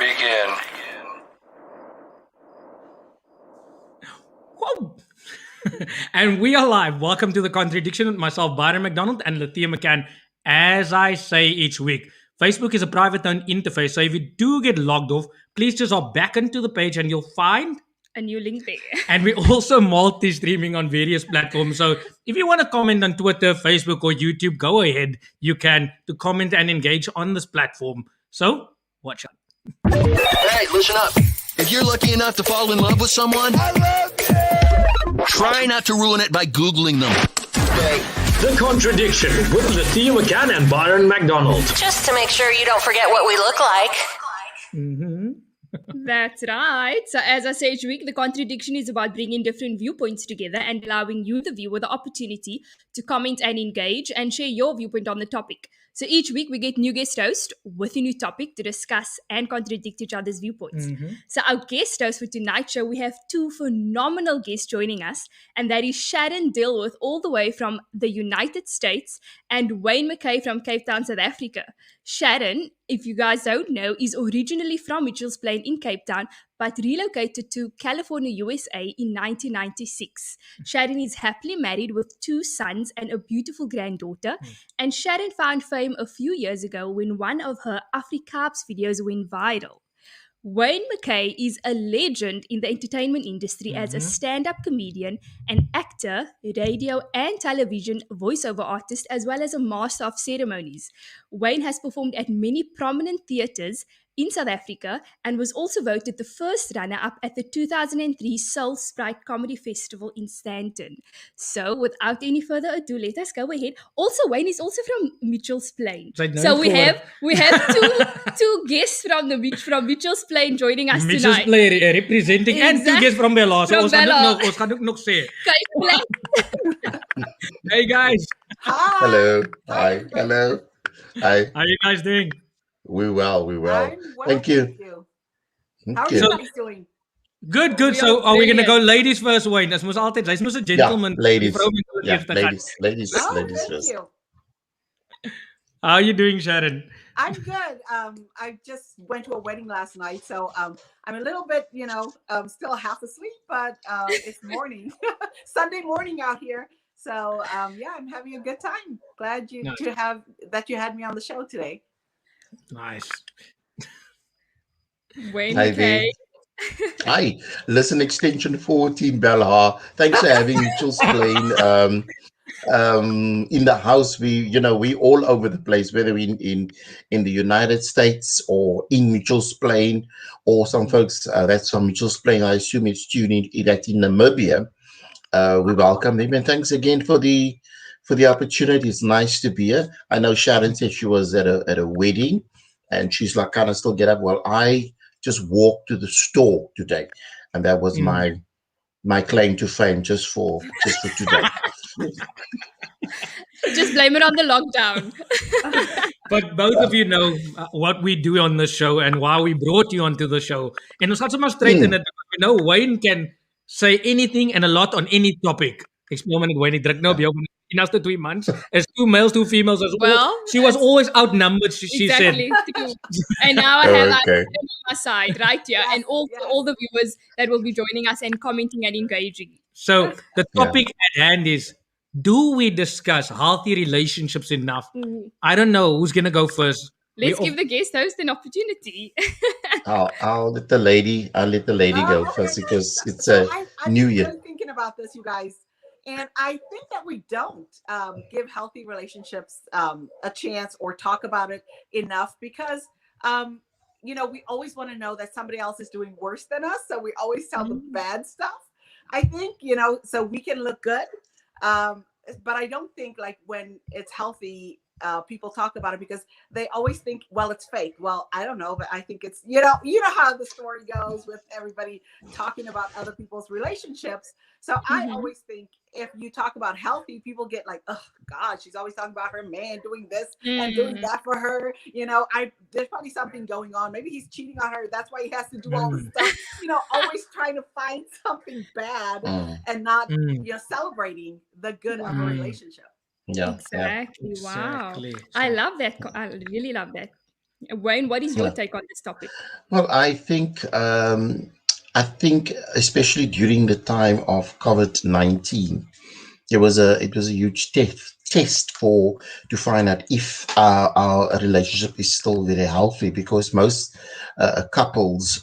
begin. Whoa. And we are live. Welcome to The Contradiction with myself, Byron McDonald, and Latia McCann. As I say each week, Facebook is a private owned interface, so if you do get logged off, please just hop back into the page and you'll find a new link there. And we're also multi-streaming on various platforms. So if you want to comment on Twitter, Facebook, or YouTube, go ahead. You can to comment and engage on this platform. So watch out. Hey, listen up. If you're lucky enough to fall in love with someone, I love you. Try not to ruin it by Googling them. Okay. The Contradiction with Latia McCann and Byron McDonald. Just to make sure you don't forget what we look like. Mm-hmm. That's right. So as I say each week, The Contradiction is about bringing different viewpoints together and allowing you, the viewer, the opportunity to comment and engage and share your viewpoint on the topic. So each week we get new guest hosts with a new topic to discuss and contradict each other's viewpoints. Mm-hmm. So our guest host for tonight's show, we have two phenomenal guests joining us, and that is Sharon Dilworth all the way from the United States and Wayne McKay from Cape Town, South Africa. Sharon, if you guys don't know, is originally from Mitchells Plain in Cape Town, but relocated to California, USA in 1996. Sharon is happily married with 2 sons and a beautiful granddaughter. And Sharon found fame a few years ago when one of her Afrikaans videos went viral. Wayne McKay is a legend in the entertainment industry as a stand-up comedian, an actor, radio and television voiceover artist, as well as a master of ceremonies. Wayne has performed at many prominent theatres in South Africa and was also voted the first runner-up at the 2003 Soul Sprite Comedy Festival in Stanton. So without any further ado, let us go ahead. Also, Wayne is also from Mitchells Plain. So we have two guests from Mitchells Plain joining us Mitchells tonight. Plain representing and 2 guests from Bella. So ons gaan ook nog sê. Hey guys. Hi. Hello. Hi. Hello. Hi. How are you guys doing? We well. I'm well, Thank you. How are you guys doing? Good. So are we going to go ladies first, Wayne? Hy's mos altyd a gentleman. Ladies. Ladies Ladies Thank first. you. How are you doing, Sharon? I'm good. I just went to a wedding last night, so I'm a little bit, still half asleep, but it's morning, Sunday morning out here. So I'm having a good time. Glad you had me on the show today. Nice. Wayne Hi, McKay. Hi. Listen, extension 14 Bella. Thanks for having Mitchells Plain in the house. We all over the place, whether we in the United States or in Mitchells Plain, or some folks that's from Mitchells Plain. I assume it's tuning in that in Namibia. We welcome them, and thanks again for the opportunity. It's nice to be here. I know Sharon said she was at a wedding, and she's like, "Can I still get up?" Well, I just walked to the store today, and that was my claim to fame just for today. Just blame it on the lockdown. But both of you know what we do on the show and why we brought you onto the show. And ons gaan sommer straight in it. Wayne can say anything and a lot on any topic. Ek speel maar net Wayne, ek druk nou op jou in die laaste 2 months. Is 2 males, 2 females. She was always outnumbered, she exactly, said. And now I have Okay. on my side right here, and all the viewers that will be joining us and commenting and engaging. So the topic at hand is, do we discuss healthy relationships enough? I don't know who's going to go first. Let's give the guest host an opportunity. I'll let the lady go first, because it's a new year. I've been thinking about this, you guys, and I think that we don't give healthy relationships a chance or talk about it enough, because we always want to know that somebody else is doing worse than us, so we always tell the bad stuff. I think so we can look good, but I don't think like when it's healthy, people talk about it, because they always think, well, it's fake. Well, I don't know, but I think it's, you know how the story goes with everybody talking about other people's relationships. So I always think if you talk about healthy, people get like, oh God, she's always talking about her man doing this and doing that for her. There's probably something going on. Maybe he's cheating on her. That's why he has to do all this stuff. Always trying to find something bad and not, celebrating the good of a relationship. Yeah. Exactly. Wow. Exactly. I love that. I really love that. Wayne, what is your Yeah. take on this topic? Well, I think especially during the time of COVID-19, it was a huge test for to find out if our relationship is still very healthy, because most couples,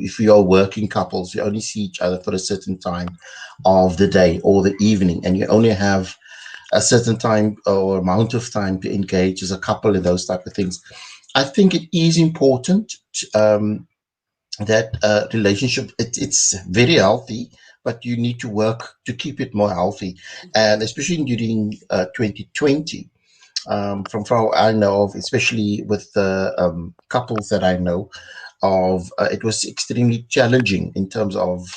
if we are working couples, you only see each other for a certain time of the day or the evening, and you only have a certain time or amount of time to engage as a couple in those type of things. I think it is important, that relationship, it's very healthy, but you need to work to keep it more healthy, and especially during 2020, from what I know of, especially with the couples that I know of, it was extremely challenging in terms of,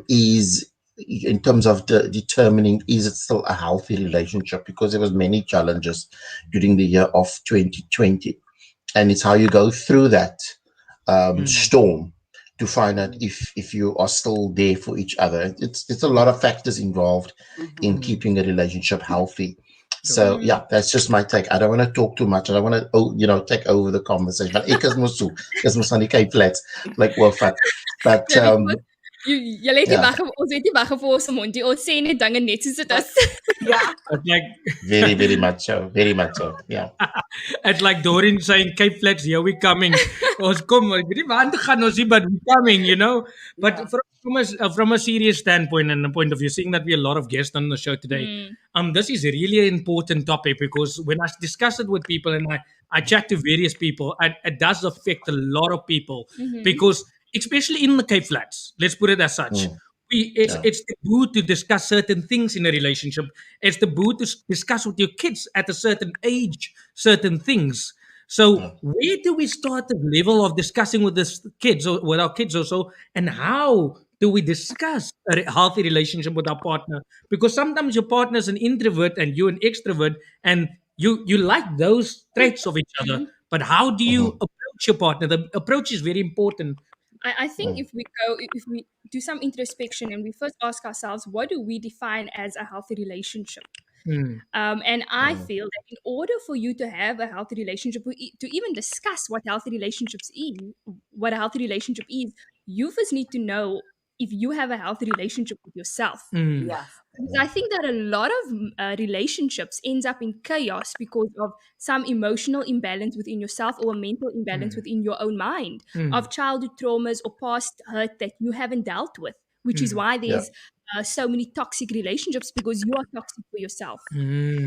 is in terms of determining, is it still a healthy relationship, because there was many challenges during the year of 2020, and it's how you go through that storm to find out if you are still there for each other. It's a lot of factors involved in keeping a relationship healthy. So yeah, that's just my take. I don't want to talk too much. I don't want to, take over the conversation. But ek is mos so, is mos aan die Cape Flats, like well fat. But Ja, weet jy het nie yeah, wegge ons het nie weggevoer ons mondjie. Ons sê net dinge net soos dit is. Yeah. It's like very, very much so. Very much so. Yeah. it's like Doreen saying, Cape Flats, here we coming. Ons kom, ek weet nie waar toe gaan ons nie, but we coming, But Yeah. from a serious standpoint and a point of view, seeing that we have a lot of guests on the show today, this is really an important topic, because when I discuss it with people and I chat to various people, it does affect a lot of people, because especially in the Cape Flats, let's put it as such. It's taboo to discuss certain things in a relationship. It's taboo to discuss with your kids at a certain age certain things. So where do we start the level of discussing with kids or with our kids also, and how do we discuss a healthy relationship with our partner? Because sometimes your partner is an introvert and you're an extrovert, and you like those traits of each other. But how do you approach your partner? The approach is very important. I think if we do some introspection and we first ask ourselves, what do we define as a healthy relationship? And I feel that in order for you to have a healthy relationship, to even discuss what a healthy relationship is, you first need to know if you have a healthy relationship with yourself. Yes. Because I think that a lot of relationships ends up in chaos because of some emotional imbalance within yourself or a mental imbalance within your own mind of childhood traumas or past hurt that you haven't dealt with, which is why there's so many toxic relationships, because you are toxic for yourself.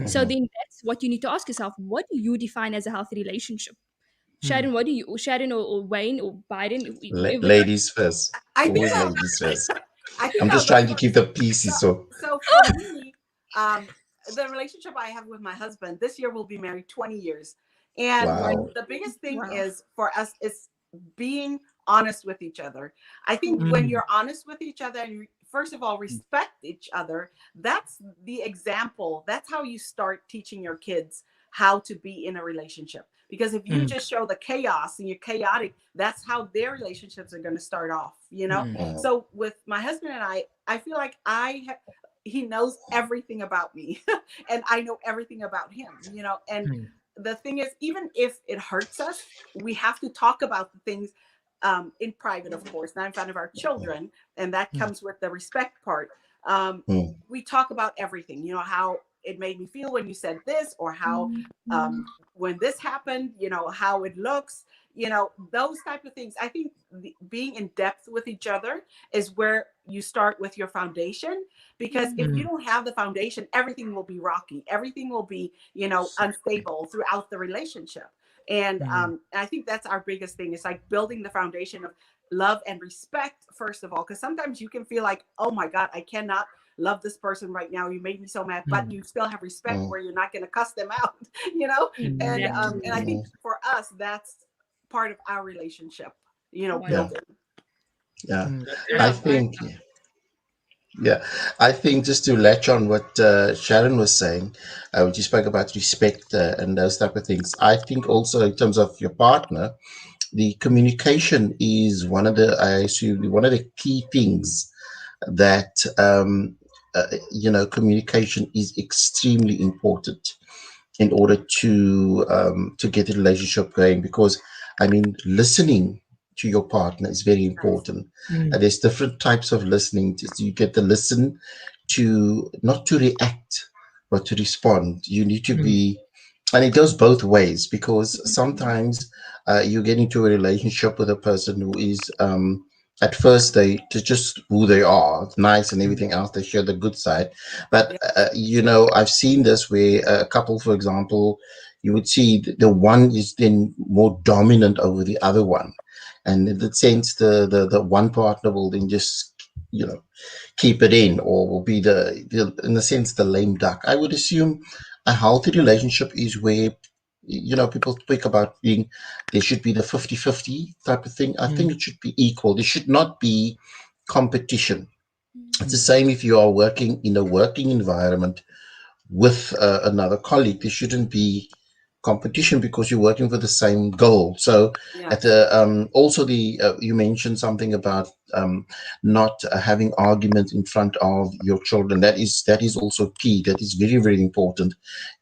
So then that's what you need to ask yourself. What do you define as a healthy relationship? Sharon, what do you, Sharon or Wayne or Biden? Ladies first. I think Always I'll- ladies first. I think I'm I'll just go trying to first. keep the PC. So So for me, the relationship I have with my husband, this year we'll be married 20 years. And Wow. the biggest thing Wow. is for us is being honest with each other. I think when you're honest with each other and first of all respect each other, that's the example. That's how you start teaching your kids how to be in a relationship. Because if you just show the chaos and you're chaotic, that's how their relationships are going to start off, So with my husband and I feel like he knows everything about me and I know everything about him, and the thing is, even if it hurts us, we have to talk about the things in private, of course, not in front of our children. And that comes with the respect part. We talk about everything, how it made me feel when you said this, or how when this happened, how it looks, those type of things. I think being in depth with each other is where you start with your foundation, because if you don't have the foundation, everything will be rocky. Everything will be, unstable throughout the relationship. And I think that's our biggest thing. It's like building the foundation of love and respect, first of all, because sometimes you can feel like, oh my God, I cannot love this person right now. You made me so mad, but you still have respect where you're not going to cuss them out, and I think for us, that's part of our relationship, building. Yeah. I think just to latch on what Sharon was saying, when you spoke about respect and those type of things, I think also in terms of your partner, the communication is one of the key things that communication is extremely important. in order to get a relationship going. Because I mean, listening to your partner is very important. There's different types of listening. You get to listen to, not to react, but to respond. You need to be, and it goes both ways, because sometimes you get into a relationship with a person who is at first they're just who they are, nice and everything else. They show the good side, but I've seen this where a couple, for example, you would see the one is then more dominant over the other one, and in that sense, the one partner will then just keep it in, or will be the in a sense the lame duck. I would assume a healthy relationship is where people speak about being, there should be the 50-50 type of thing. I think it should be equal. There should not be competition. It's the same if you are working in a working environment with another colleague. There shouldn't be competition, because you're working for the same goal. So at the also the you mentioned something about not having arguments in front of your children. That is also key. That is very, very important.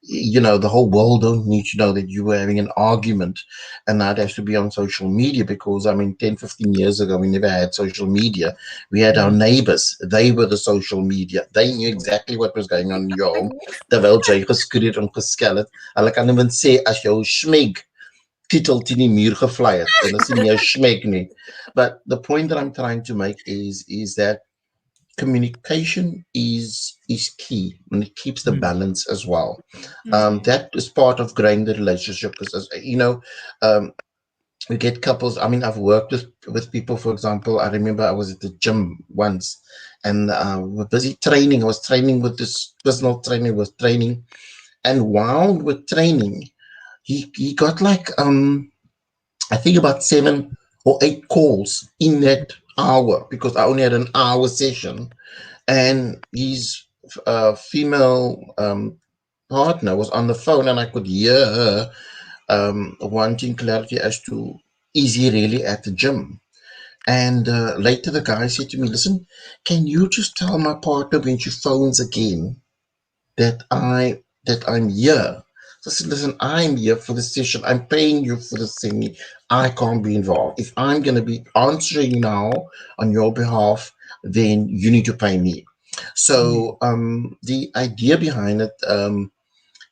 The whole world don't need to know that you were having an argument, and that has to be on social media, because I mean 10-15 years ago we never had social media. We had our neighbors. They were the social media. They knew exactly what was going on in your home, terwyl jy geskreeu en geskel het. Hulle kan even sê as jou smeg titel teen die muur gevly het, en as nie jou smeg nie. But the point that I'm trying to make is that communication is key, and it keeps the balance as well. That is part of growing the relationship, because we get couples. I mean, I've worked with people, for example. I remember I was at the gym once, and we were busy training. I was training with this personal trainer, was training, and while we're training, he got like I think about 7 or 8 calls in that hour, because I only had an hour session, and his female partner was on the phone, and I could hear her wanting clarity as to, is he really at the gym? And later the guy said to me, listen, can you just tell my partner when she phones again that I'm here? So I said, listen, I'm here for the session. I'm paying you for the thing. I can't be involved. If I'm going to be answering now on your behalf, then you need to pay me. So the idea behind it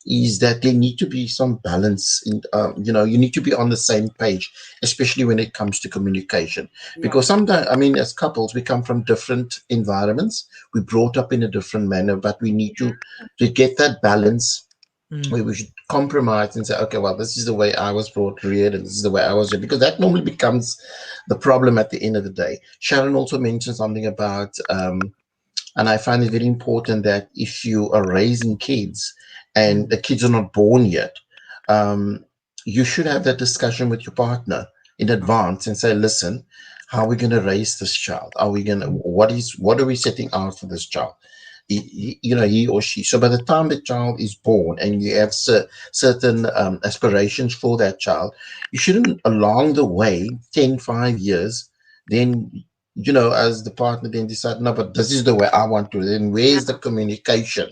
is that there need to be some balance. You need to be on the same page, especially when it comes to communication. Because sometimes, I mean, as couples, we come from different environments. We brought up in a different manner, but we need to get that balance where we should compromise and say, okay, well, this is the way I was brought reared, and this is the way I was reared, because that normally becomes the problem at the end of the day. Sharon also mentioned something about, and I find it very important, that if you are raising kids and the kids are not born yet, you should have that discussion with your partner in advance and say, listen, how are we going to raise this child? What are we setting out for this child? He or she. So by the time the child is born and you have certain aspirations for that child, you shouldn't along the way, 5 years, then, as the partner then decide, no, but this is the way I want to, then where's the communication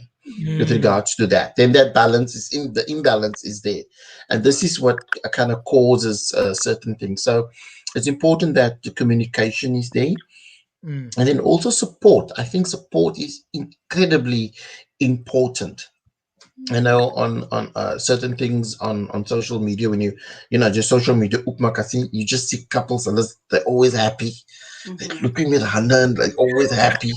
with regards to that? Then that the imbalance is there. And this is what kind of causes certain things. So it's important that the communication is there. And then also support. I think support is incredibly important. I know on certain things on social media, when you just social media, you just see couples and they're always happy. They're looking with Hannah and like always happy.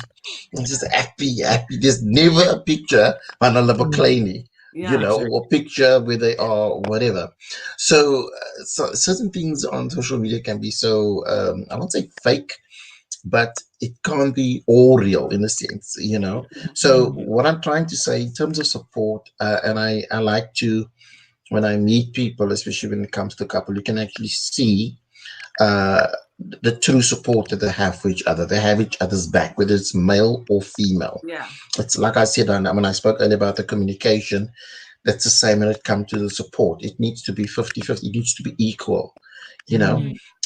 And just happy. There's never a picture on a Lavaclani, or a picture where they are, whatever. So certain things on social media can be so, I won't say fake, but it can't be all real in a sense, So what I'm trying to say in terms of support, and I like to, when I meet people, especially when it comes to couple, you can actually see the true support that they have for each other. They have each other's back, whether it's male or female. Yeah. It's like I said, when I spoke earlier about the communication, that's the same when it comes to the support. It needs to be 50-50. It needs to be equal,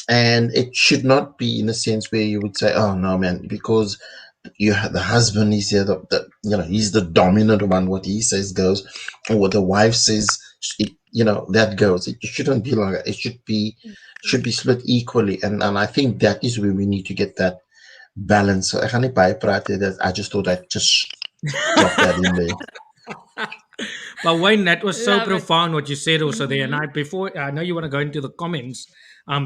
And it should not be in a sense where you would say, oh, no, man, because the husband is here, he's the dominant one. What he says goes, or what the wife says, that goes. It shouldn't be like that. It should be split equally, and I think that is where we need to get that balance. So I just thought I'd just drop that in there. But Wayne, that was so Love it. profound what you said also there. And I know you want to go into the comments,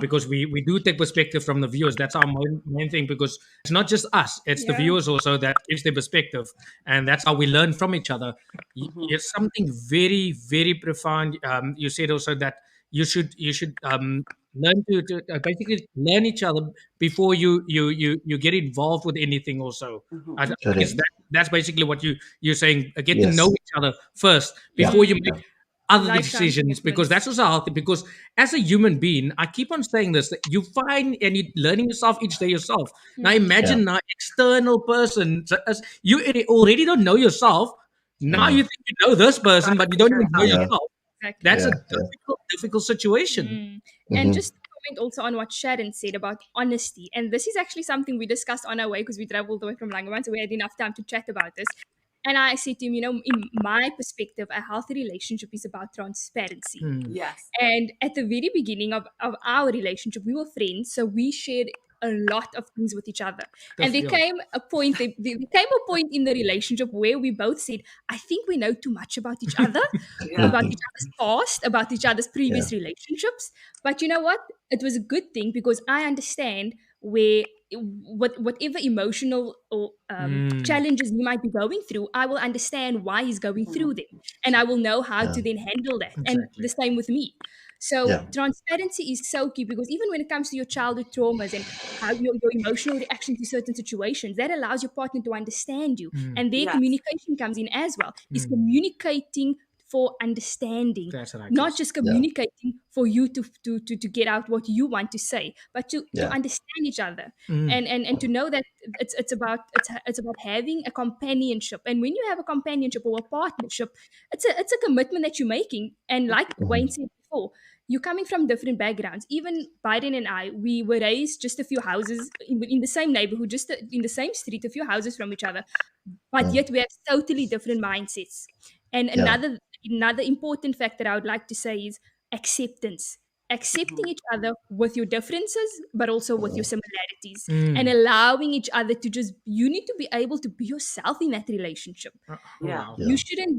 because we do take perspective from the viewers. That's our main thing, because it's not just us; it's the Yeah. viewers also that gives their perspective, and that's how we learn from each other. It's something very, very profound. You said also that you should learn to basically learn each other before you get involved with anything. Also, I guess Correct. that's basically what you're saying. Get to Yes. know each other first Yeah. before you make other Lifetime decisions, because commitments. that's also healthy. Because as a human being, I keep on saying this, that you find and you're learning yourself each day yourself. Now imagine now external person, so as you already don't know yourself. Now you think you know this person, but you don't even know Yeah. yourself. Exactly. That's a Yeah. difficult situation. And Mhm. just to comment also on what Sharon said about honesty, and this is actually something we discussed on our way because we traveled away from Langeman, so we had enough time to chat about this. And I said to him, in my perspective, a healthy relationship is about transparency. Yes. And at the very beginning of our relationship, we were friends, so we shared a lot of things with each other. And there Definitely. came a point. There came a point in the relationship where we both said, "I think we know too much about each other, Yeah. about each other's past, about each other's previous relationships." But you know what? It was a good thing because I understand whatever emotional or challenges he might be going through, I will understand why he's going through them, and I will know how to then handle that. And Exactly. the same with me. So Yeah. transparency is so key because even when it comes to your childhood traumas and how your emotional reaction to certain situations, that allows your partner to understand you. And their Yes. communication comes in as well. Is communicating for understanding, That's right. not just communicating for you to get out what you want to say, but to Yeah. understand each other and to know that it's about having a companionship. And when you have a companionship or a partnership, it's a commitment that you're making. And like Wayne said before, you're coming from different backgrounds. Even Biden and I, we were raised just a few houses in the same neighborhood, just in the same street, a few houses from each other, but yet we have totally different mindsets. And Yeah. another important factor I would like to say is acceptance. Accepting each other with your differences, but also with your similarities, and allowing each other to you need to be able to be yourself in that relationship. Yeah. Wow. Yeah.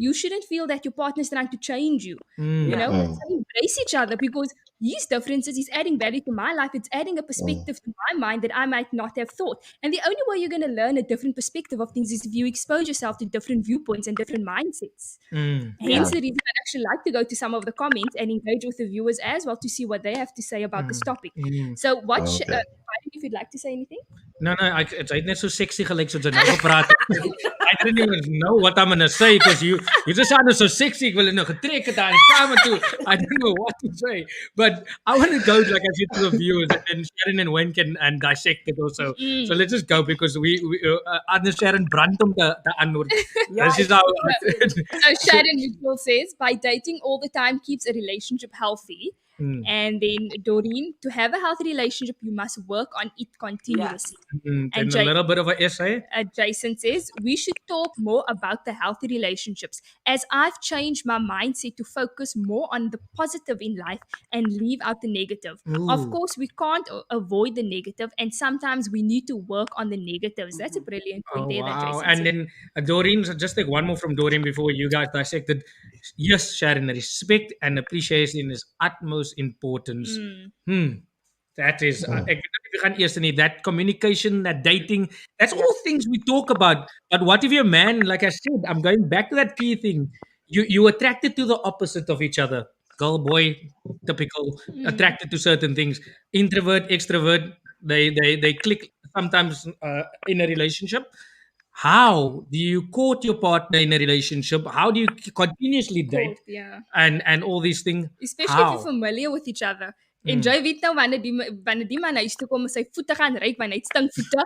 You shouldn't feel that your partner's trying to change you. Yeah. So embrace each other because his differences is adding value to my life. It's adding a perspective to my mind that I might not have thought. And the only way you're going to learn a different perspective of things is if you expose yourself to different viewpoints and different mindsets. Hence the reason I'd actually like to go to some of the comments and engage with the viewers as well to see what they have to say about this topic. So watch, Okay. Biden, if you'd like to say anything. No, it's net so sexy gelyk soos jy nou gepraat het. I didn't even know what I'm going to say because you just sounded so sexy. Ek wil nou getrek het daar in die kamer toe. I don't know what to say. But I want to go, like I said, to the viewers, and Sharon and Wayne can dissect it also. So let's just go because we anders Sharon brand om te antwoord. Yeah, This is how So Sharon Mitchell says, by dating all the time keeps a relationship healthy. And then Doreen, to have a healthy relationship, you must work on it continuously. and a Jay- little bit of an essay. Jason says, we should talk more about the healthy relationships as I've changed my mindset to focus more on the positive in life and leave out the negative. Of course, we can't avoid the negative, and sometimes we need to work on the negatives. That's a brilliant point there that Jason And said. then Doreen, so just take one more from Doreen before you guys dissected. Yes, Sharon, respect and appreciation is utmost importance. That is, that communication, that dating, that's all things we talk about. But what if you're a man, like I said, I'm going back to that key thing. You attracted to the opposite of each other. Girl, boy, typical, attracted to certain things. Introvert, extrovert, they click sometimes in a relationship. How do you court your partner in a relationship? How do you continuously date Yeah. and all these things? Especially How? if you're familiar with each other. En jy weet nou wanneer die man huis toe kom en sy voete gaan ryk wanneer hy stink voete.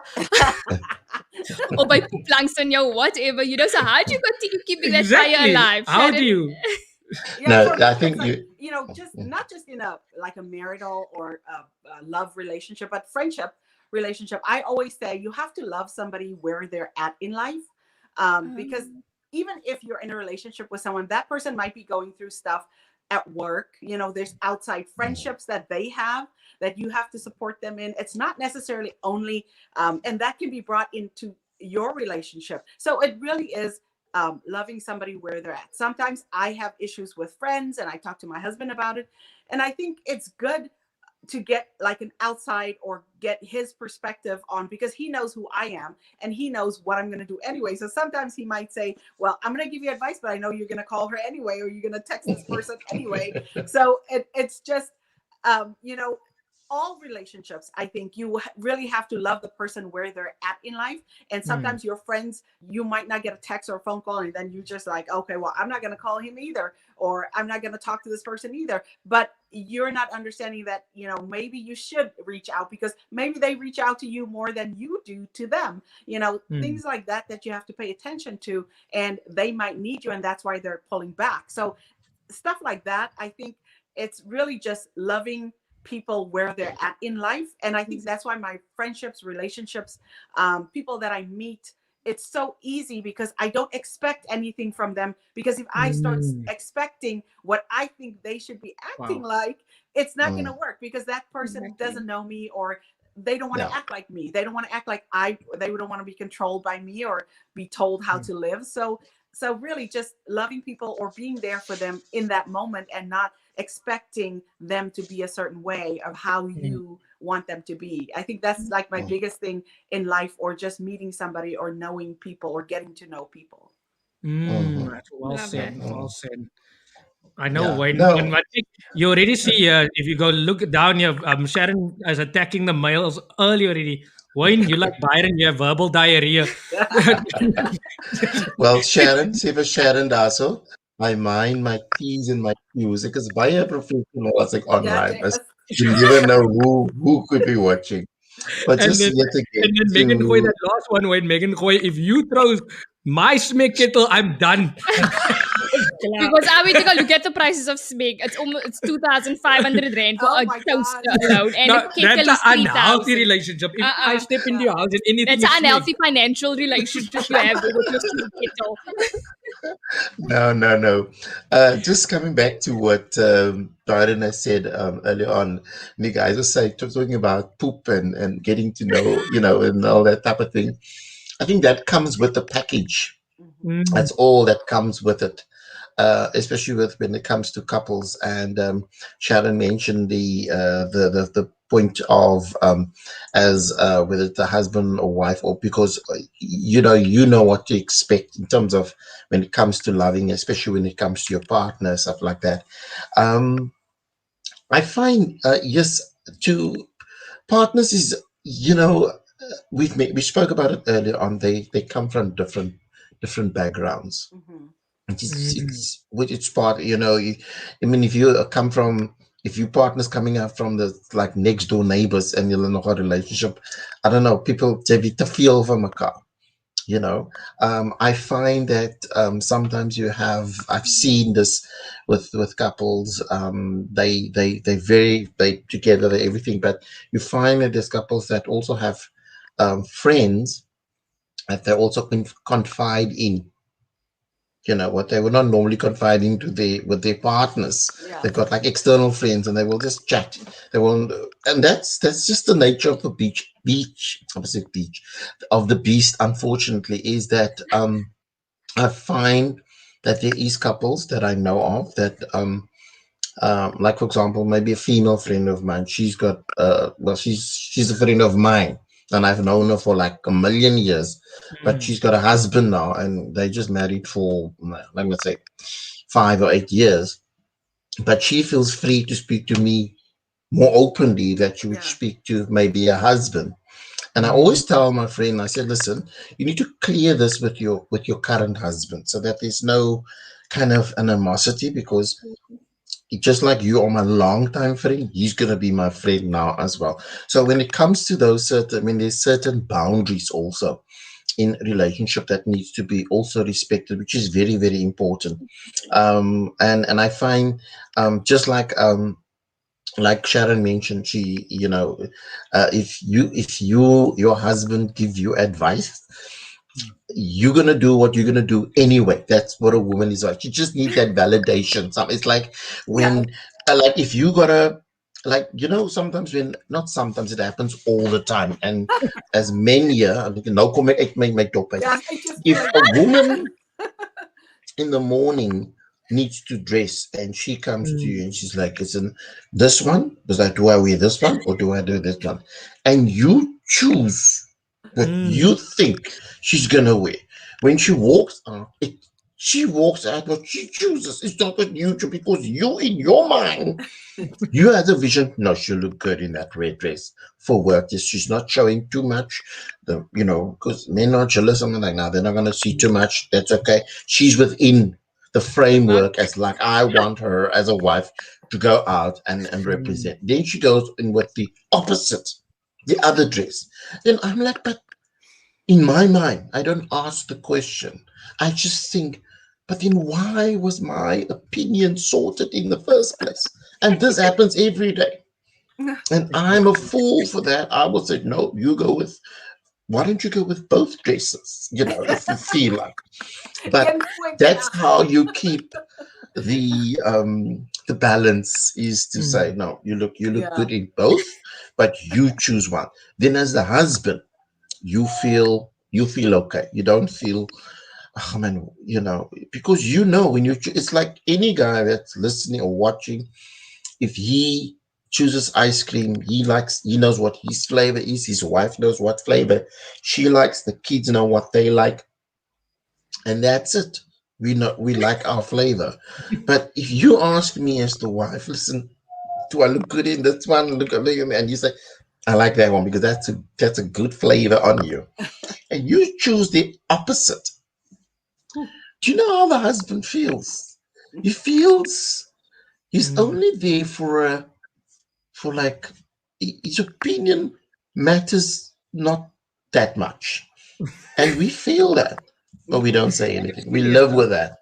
Of by poep langs in jou whatever, so how do you continue keeping that fire alive? How Sharon? do you? Yeah, No, for me, I it's think like, just not just in a marital or a love relationship, but friendship, relationship, I always say you have to love somebody where they're at in life. Because even if you're in a relationship with someone, that person might be going through stuff at work. You know, there's outside friendships that they have that you have to support them in. It's not necessarily only, and that can be brought into your relationship. So it really is loving somebody where they're at. Sometimes I have issues with friends and I talk to my husband about it. And I think it's good to get like an outside or get his perspective on, because he knows who I am and he knows what I'm going to do anyway. So sometimes he might say, well, I'm going to give you advice, but I know you're going to call her anyway, or you're going to text this person anyway. So it's just, you know, all relationships, I think you really have to love the person where they're at in life. And sometimes your friends, you might not get a text or a phone call, and then you just like, okay, well, I'm not going to call him either, or I'm not going to talk to this person either. But you're not understanding that, you know, maybe you should reach out, because maybe they reach out to you more than you do to them. You know, things like that that you have to pay attention to, and they might need you, and that's why they're pulling back. So stuff like that, I think it's really just loving people where they're at in life. And I think that's why my friendships, relationships, people that I meet, it's so easy because I don't expect anything from them. Because if I start expecting what I think they should be acting like, it's not going to work, because that person doesn't know me, or they don't want to act like me. They don't want to act like they don't want to be controlled by me or be told how to live. So really just loving people or being there for them in that moment, and not expecting them to be a certain way of how you want them to be. I think that's like my biggest thing in life, or just meeting somebody or knowing people or getting to know people. That's well said. Well said. I know when I think you already see if you go look down here, Sharon is attacking the males early already. Wayne, you like Byron, you have verbal diarrhea. Well, Sharon, sê vir Sharon daarso, my mind, my P's and my Q's, ek is baie professional as ek online is. You never know who could be watching. But And just then, yet again, and then Megan Goy, that last one, Wayne, Megan Goy, if you throw my smack kettle, I'm done. Because I went to go look at the prices of Smeg. It's 2,500 rand for a toaster alone, and No, a kettle that's is an unhealthy 3,000. relationship. If I step into your house and anything It's is an Smeg, unhealthy financial relationship you have with your Smeg kettle. No. Just coming back to what Byron has said earlier on, the guys were talking about poop and getting to know, you know, and all that type of thing. I think that comes with the package. That's all that comes with it. Especially when it comes to couples, and Sharon mentioned the point of as whether it's the husband or wife, or because you know what to expect in terms of when it comes to loving, especially when it comes to your partner, stuff like that. I find yes, to partners is, you know, we spoke about it earlier on. They come from different backgrounds. It's part, you know, I mean, if you partners coming out from the like next door neighbors and you're in a relationship, I don't know, people te feel van mekaar, you know. I find that sometimes I've seen this with couples, they together, they everything, but you find that there's couples that also have friends that they also confide in. You know what, they would not normally confide into with their partners. They've got like external friends, and they will just chat. They won't, and that's just the nature of the of the beast. Unfortunately, is that I find that there is couples that I know of that like, for example, maybe a female friend of mine. She's got she's a friend of mine, and I've known her for like a million years, but she's got a husband now, and they just married for, let me say, 5 or 8 years. But she feels free to speak to me more openly that she would speak to maybe a husband. And I always tell my friend, I said, listen, you need to clear this with your current husband, so that there's no kind of animosity, because just like you are my longtime friend, he's going to be my friend now as well. So when it comes to those there's certain boundaries also in relationship that needs to be also respected, which is very, very important. And I find just like like Sharon mentioned, she, if your husband give you advice, you're gonna do what you're gonna do anyway. That's what a woman is like. You just need that validation. It's like Yeah. when, like, if you gotta, like, sometimes when, not sometimes, it happens all the time. And as men here, no comment, make top. Yeah. I just If feel like a woman in the morning needs to dress and she comes to you and she's like, listen, this one, was like, do I wear this one or do I do this one? And you choose what you think she's gonna wear. When she walks out, she walks out what she chooses. It's not what you choose, because you, in your mind, you have the vision. No, she'll look good in that red dress for work. She's not showing too much. Because men are jealous. Something like, now they're not gonna see too much. That's okay. She's within the framework, as like, I want her as a wife to go out and represent. Then she goes in with the opposite, the other dress. Then I'm like, but in my mind, I don't ask the question. I just think, but then why was my opinion sorted in the first place? And this happens every day. And I'm a fool for that. I would say, no, you go with, why don't you go with both dresses? If you feel like. But that's how you keep the balance, is to say, no, you look good in both, but you choose one. Then as the husband, you feel okay. You don't feel, oh man, because when it's like any guy that's listening or watching, if he chooses ice cream, he knows what his flavor is, his wife knows what flavor she likes, the kids know what they like, and that's it. We like our flavor. But if you ask me as the wife, listen, do I look good in this one? Look at me, and you say, I like that one because that's a good flavor on you, and you choose the opposite. Do you know how the husband feels? He feels he's only there for like, his opinion matters not that much, and we feel that, but we don't say anything. We live with that.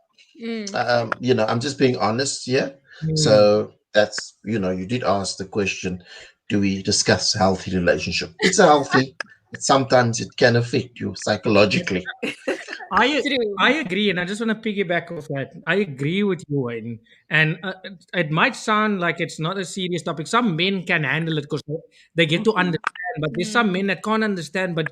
I'm just being honest here. So that's, you did ask the question, do we discuss healthy relationship? It's a healthy, but sometimes it can affect you psychologically. I agree, and I just want to piggyback off that. I agree with you, Wayne. And it might sound like it's not a serious topic. Some men can handle it because they get to understand, but there's some men that can't understand. But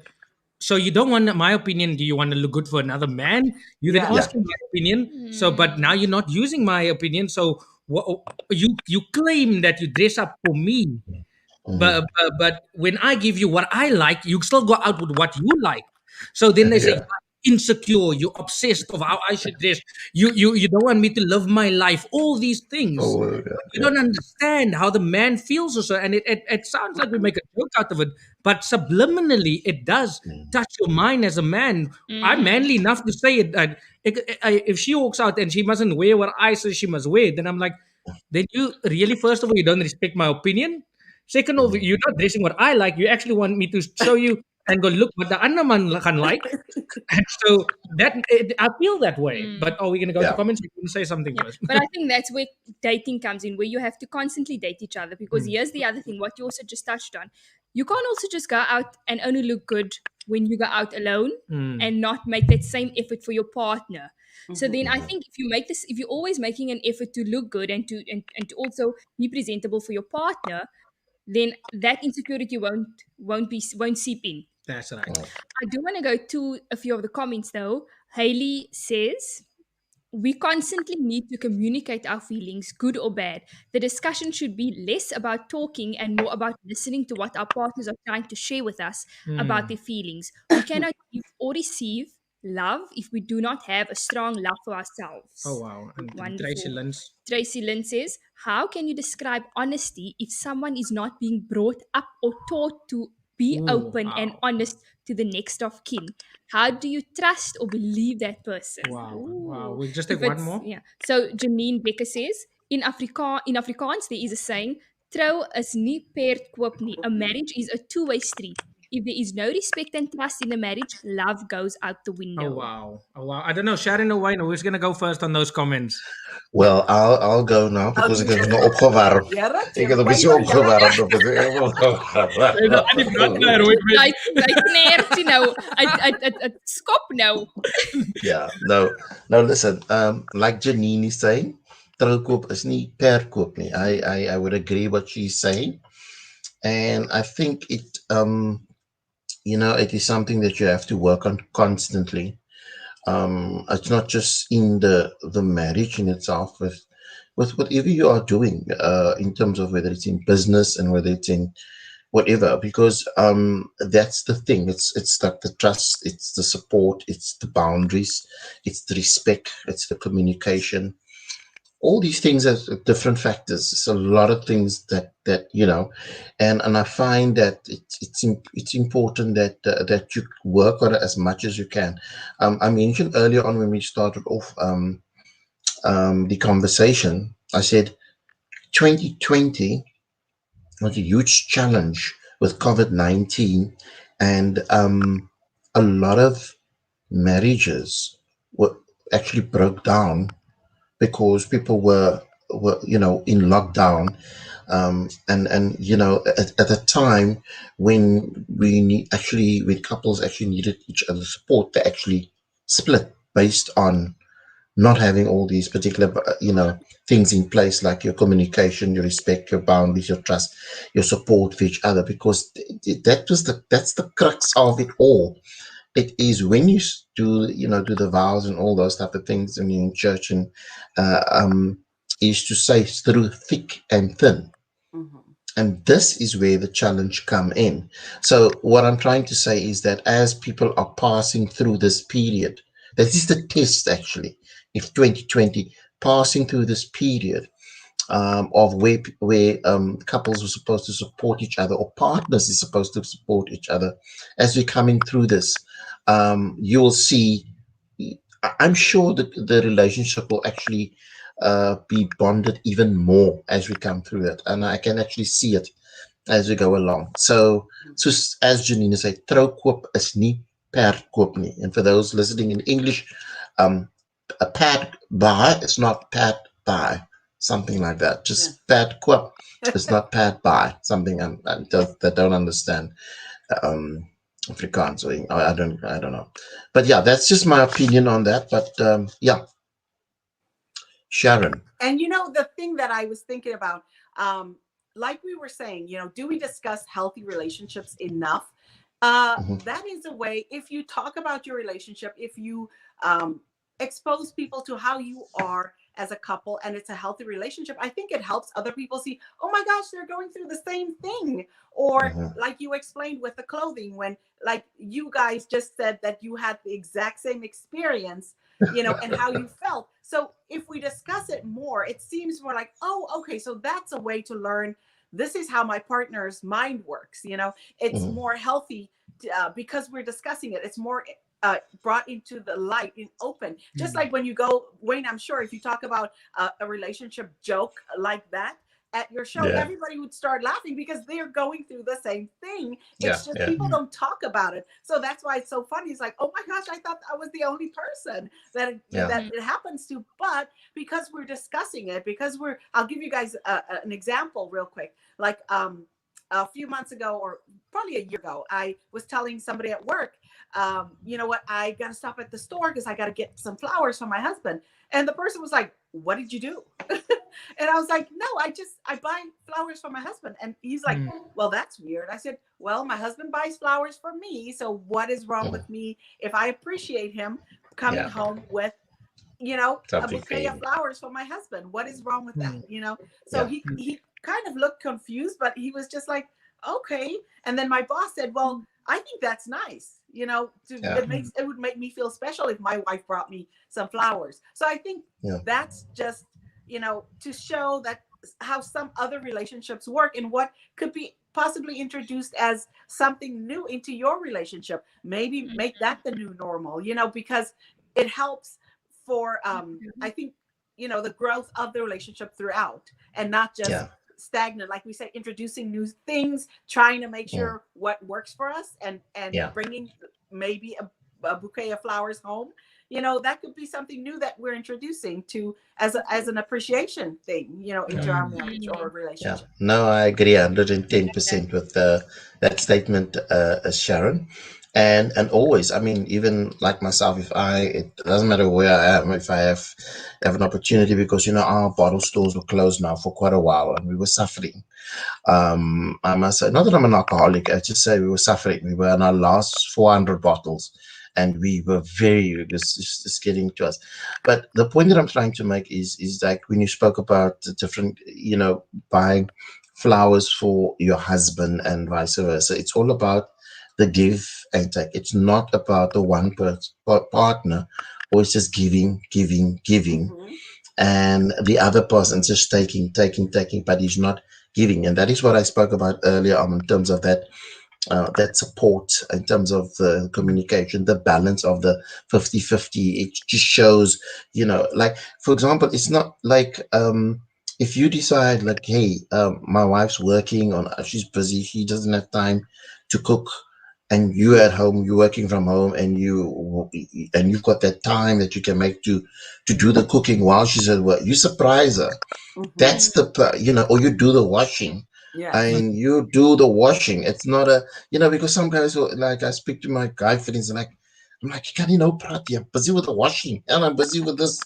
so you don't want my opinion. Do you want to look good for another man? You then Yeah. ask my opinion. So, but now you're not using my opinion. So you claim that you dress up for me, but when I give you what I like, you still go out with what you like. So then they say, Yeah. "You're insecure, you're obsessed of how I should dress. You don't want me to live my life. All these things. Oh, You don't understand how the man feels also. And it sounds like we make a joke out of it, but subliminally it does touch your mind as a man. I'm manly enough to say it. That if she walks out and she mustn't wear what I say she must wear, then I'm like, then you really, first of all, you don't respect my opinion. Second of all, you're not dressing what I like. You actually want me to show you and go, look what the other man can like. And so I feel that way. But are we going to go to comments? You can say something first. But I think that's where dating comes in, where you have to constantly date each other. Because here's the other thing, what you also just touched on. You can't also just go out and only look good when you go out alone and not make that same effort for your partner. So then I think if you're always making an effort to look good and to also be presentable for your partner, then that insecurity won't seep in. That's right. I do want to go to a few of the comments though. Haley says, we constantly need to communicate our feelings, good or bad. The discussion should be less about talking and more about listening to what our partners are trying to share with us about their feelings. We cannot give or receive love if we do not have a strong love for ourselves. Oh, wow. And Wonderful. Tracy Lynn says, how can you describe honesty if someone is not being brought up or taught to be open and honest to the next of kin? How do you trust or believe that person? Wow. We'll just take one more. Yeah. So Janine Becker says, in Afrikaans there is a saying, trou is nie perd koop nie. A marriage is a two-way street. If there is no respect and trust in the marriage, love goes out the window. Oh wow. Oh wow. I don't know, Sharon or Wayne, who's gonna go first on those comments? Well, I'll go now because ek is nou opgewarm. Ek het op so opgewarm op Hy knert jy nou. Hy skop nou. Yeah, no. Now listen, like Janine is saying, troukoop is nie perkoop nie. I would agree what she's saying. And I think it it is something that you have to work on constantly. It's not just in the marriage in itself, with whatever you are doing, in terms of whether it's in business and whether it's in whatever, because that's the thing. It's like the trust, it's the support, it's the boundaries, it's the respect, it's the communication. All these things are different factors. It's a lot of things that and I find that it's important that you work on it as much as you can. I mentioned earlier on when we started off the conversation, I said 2020 was a huge challenge with COVID-19, and a lot of marriages were actually broke down because people were in lockdown, and at a time when when couples actually needed each other's support, they actually split based on not having all these particular things in place, like your communication, your respect, your boundaries, your trust, your support for each other, because that's the crux of it all. It is when you do the vows and all those type of things, and in church, and is to say through thick and thin. And this is where the challenge come in. So what I'm trying to say is that as people are passing through this period, that is the test actually. If 2020 passing through this period of where couples are supposed to support each other, or partners is supposed to support each other, as we're coming through this, you'll see, I'm sure that the relationship will actually be bonded even more as we come through it. And I can actually see it as we go along. So as Janine said, troukoop is nie perkoop nie. And for those listening in English, a pad buy is not pad buy, something like that. Just pad koop is not pad buy, something that don't understand Afrikaans, or I don't know. But yeah, that's just my opinion on that. But yeah, Sharon. And the thing that I was thinking about, like we were saying, do we discuss healthy relationships enough? That is a way, if you talk about your relationship, if you expose people to how you are as a couple, and it's a healthy relationship, I think it helps other people see, oh my gosh, they're going through the same thing. Or like you explained with the clothing, when like you guys just said that you had the exact same experience, and how you felt. So if we discuss it more, it seems more like, oh, okay, so that's a way to learn. This is how my partner's mind works. It's more healthy because we're discussing it. It's more brought into the light and open. Just like when you go, Wayne, I'm sure if you talk about a relationship joke like that at your show, everybody would start laughing because they're going through the same thing. It's just people don't talk about it. So that's why it's so funny. It's like, oh my gosh, I thought I was the only person that it happens to. But because we're discussing it, I'll give you guys an example real quick. Like a few months ago, or probably a year ago, I was telling somebody at work, you know what, I got to stop at the store because I got to get some flowers for my husband. And the person was like, what did you do? And I was like, no, I buy flowers for my husband. And he's like, well, that's weird. I said, well, my husband buys flowers for me. So what is wrong with me if I appreciate him coming home with, a bouquet of flowers for my husband? What is wrong with that? So he kind of looked confused, but he was just like, okay. And then my boss said, well, I think that's nice. It would make me feel special if my wife brought me some flowers. So I think that's just, to show that how some other relationships work and what could be possibly introduced as something new into your relationship. Maybe make that the new normal, because it helps for, I think, the growth of the relationship throughout, and not just stagnant. Like we said, introducing new things, trying to make sure what works for us, and Yeah. bringing maybe a bouquet of flowers home. That could be something new that we're introducing to as an appreciation thing, into our marriage or Yeah. relationship. No, I agree 110% with that statement, Sharon. And always, I mean, even like myself, it doesn't matter where I am, if I have an opportunity, because our bottle stores were closed now for quite a while, and we were suffering. I must say, not that I'm an alcoholic, I just say we were suffering. We were on our last 400 bottles, and we were it's getting to us. But the point that I'm trying to make is like when you spoke about the different, buying flowers for your husband and vice versa. It's all about the give and take. It's not about the one partner always just giving, Mhm. and the other person just taking, but he's not giving. And that is what I spoke about earlier on in terms of that support, in terms of the communication, the balance of the 50-50. It just shows, like, for example, it's not like, if you decide like, hey, my wife's working on, she's busy, she doesn't have time to cook, and you at home, you're working from home, and you've got that time that you can make to do the cooking while she's at work. You surprise her. Mhm. That's or you do the washing. Yes. And you do the washing. It's not because some guys will, like, I speak to my guy friends, and I'm like, can Prati, I'm busy with the washing, and I'm busy with this.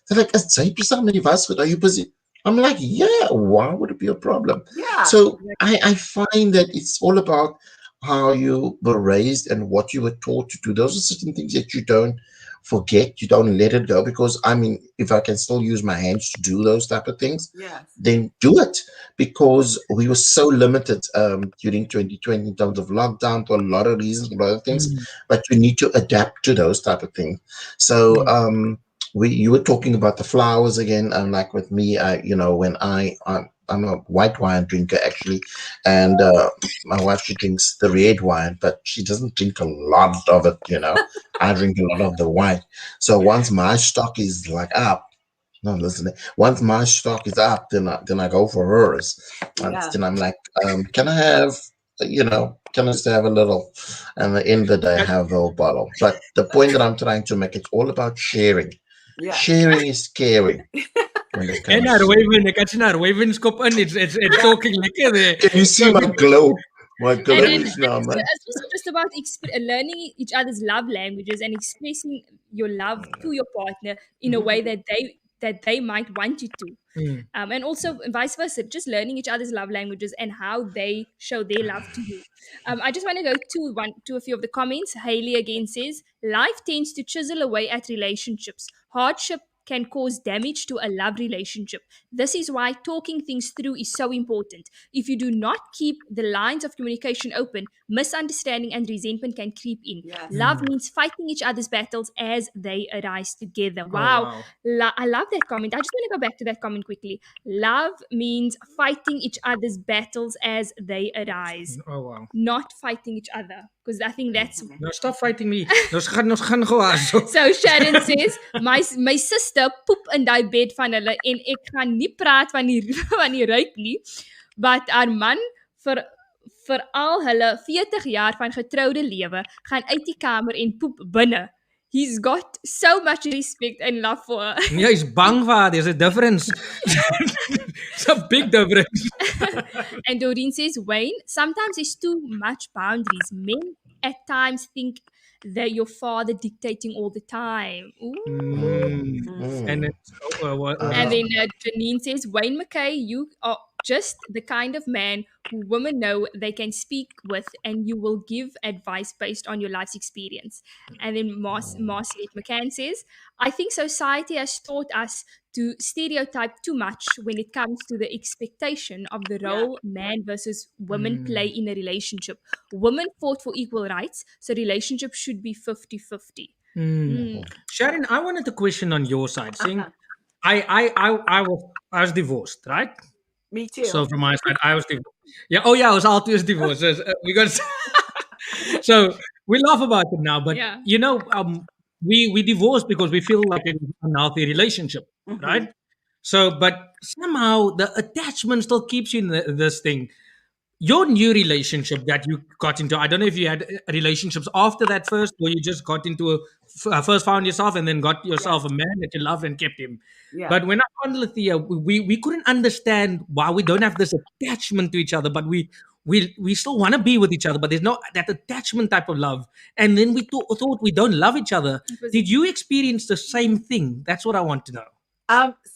They're like, are you busy? I'm like, yeah, why would it be a problem? Yeah. So I find that it's all about how you were raised and what you were taught to do. Those are certain things that you don't forget, you don't let it go, because I mean, if I can still use my hands to do those type of things, Yes. then do it, because we were so limited during 2020 in terms of lockdown for a lot of reasons, a lot of things, but you need to adapt to those type of things. So you were talking about the flowers again, and like with me, when I'm a white wine drinker actually, and my wife, she drinks the red wine, but she doesn't drink a lot of it. I drink a lot of the white. So once my stock is like up, no, listen. Once my stock is up, then I go for hers. And Yeah. then I'm like, can I have, can I just have a little? And at the end of the day, I have the whole bottle. But the point that I'm trying to make, it's all about sharing. Yeah. Sharing is caring. When it En comes haar to- Raven, ek het sien haar Raven's kop in. It's talking lekker there. Can you see my glow? My glow And then is now, man. it's also just about learning each other's love languages and expressing your love to your partner in a way that they might want you to. And also vice versa, just learning each other's love languages and how they show their love to you. I just want to go to a few of the comments. Haley again says, life tends to chisel away at relationships. Hardship can cause damage to a love relationship. This is why talking things through is so important. If you do not keep the lines of communication open, misunderstanding and resentment can creep in. Yes. Love means fighting each other's battles as they arise together. Oh, Wow. wow. I love that comment. I just want to go back to that comment quickly. Love means fighting each other's battles as they arise, Oh, wow. not fighting each other. Because I think that's. No, stop fighting me. Ons gaan gou aan. So Sharon says, my sister poep in die bed van hulle en ek gaan nie praat van die ruik nie, but haar man vir al hulle 40 jaar van getroude lewe gaan uit die kamer en poep binne. He's got so much respect and love for her. Ja, hy's bang vir haar. There's a difference. It's a big difference. And Doreen says, Wayne, sometimes there's too much boundaries. Men at times think they're your father dictating all the time. Ooh. And it's, And then Janine says, Wayne McKay, you are just the kind of man who women know they can speak with, and you will give advice based on your life's experience. And then Marciette McCann says, I think society has taught us to stereotype too much when it comes to the expectation of the role man versus women play in a relationship. Women fought for equal rights, so relationships should be 50-50. Sharon, I wanted a question on your side. Saying, I was divorced, right? Me too. So from my side, I was divorced. Yeah. Oh yeah, I was always divorced. We got. So we laugh about it now, but we divorced because we feel like it's an unhealthy relationship, right? So, but somehow the attachment still keeps you in this thing. Your new relationship that you got into, I don't know if you had relationships after that first, or you just got into first found yourself and then got yourself Yes. a man that you loved and kept him. Yeah. But when I found Lethea, we couldn't understand why we don't have this attachment to each other, but we still want to be with each other, but there's no that attachment type of love. And then we thought we don't love each other. It was- Did you experience the same thing? That's what I want to know.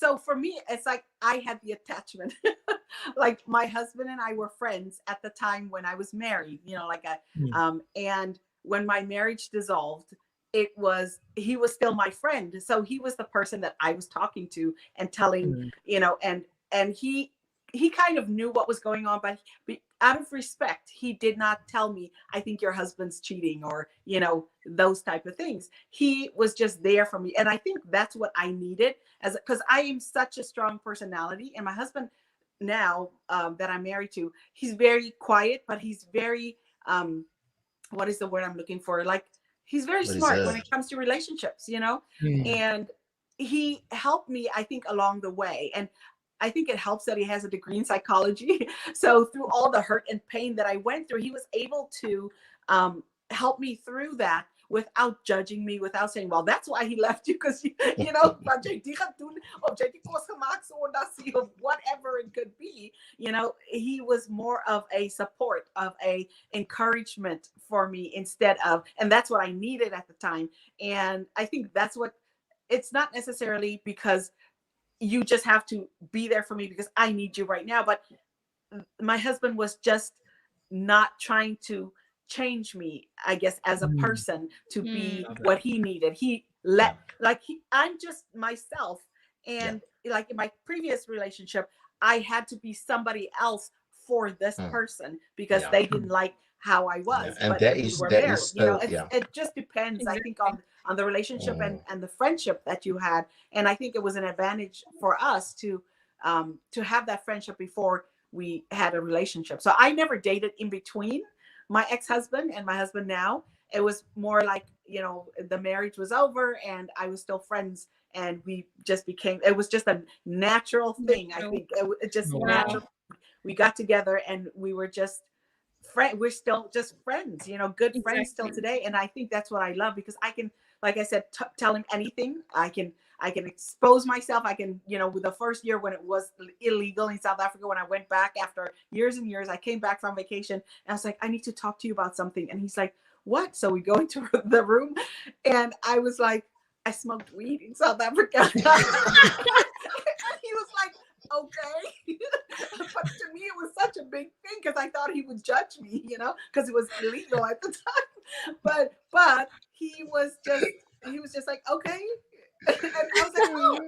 So for me, it's like I had the attachment. Like my husband and I were friends at the time when I was married, and when my marriage dissolved, he was still my friend. So he was the person that I was talking to and telling, and he kind of knew what was going on, but out of respect, he did not tell me, I think your husband's cheating, or, those type of things. He was just there for me. And I think that's what I needed, because I am such a strong personality. And my husband now, that I'm married to, he's very quiet, but he's very, what is the word I'm looking for? Like, he's very smart when it comes to relationships, and he helped me, I think, along the way. And I think it helps that he has a degree in psychology. So through all the hurt and pain that I went through, he was able to help me through that without judging me, without saying, well, that's why he left you, because, whatever it could be, he was more of a support, of a encouragement for me instead of, and that's what I needed at the time. And I think that's what, it's not necessarily because you just have to be there for me because I need you right now. But my husband was just not trying to change me, I guess, as a person to be what he needed. I'm just myself. And like in my previous relationship, I had to be somebody else for this person because they didn't like how I was. And but that we is were that married. is so It just depends, I think, on the relationship and the friendship that you had. And I think it was an advantage for us to have that friendship before we had a relationship. So I never dated in between my ex-husband and my husband now. It was more like, the marriage was over and I was still friends, and we just became, it was just a natural thing. I think it just natural. We got together and we were just we're still just friends, good friends still today. And I think that's what I love, because I can, like I said, tell him anything. I can expose myself. I can, with the first year when it was illegal in South Africa, when I went back after years and years, I came back from vacation and I was like, I need to talk to you about something. And he's like, what? So we go into the room and I was like, I smoked weed in South Africa. And he was like, okay. But to me, it was such a big thing because I thought he would judge me, because it was illegal at the time. But he was just like, okay. And I was like, oh,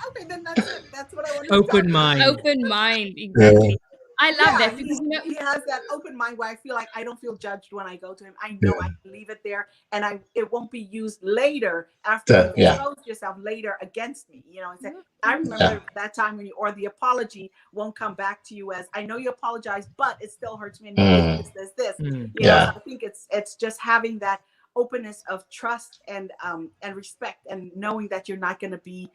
okay, then that's it. That's what I want to Open mind. Open mind, exactly. I love that because he has that open mind where I feel like I don't feel judged when I go to him. I know I can leave it there, and it won't be used later after you expose yourself later against me. It's like, I remember that time when or the apology won't come back to you as, I know you apologize, but it still hurts me. And this. So I think it's just having that openness of trust and respect, and knowing that you're not going to be,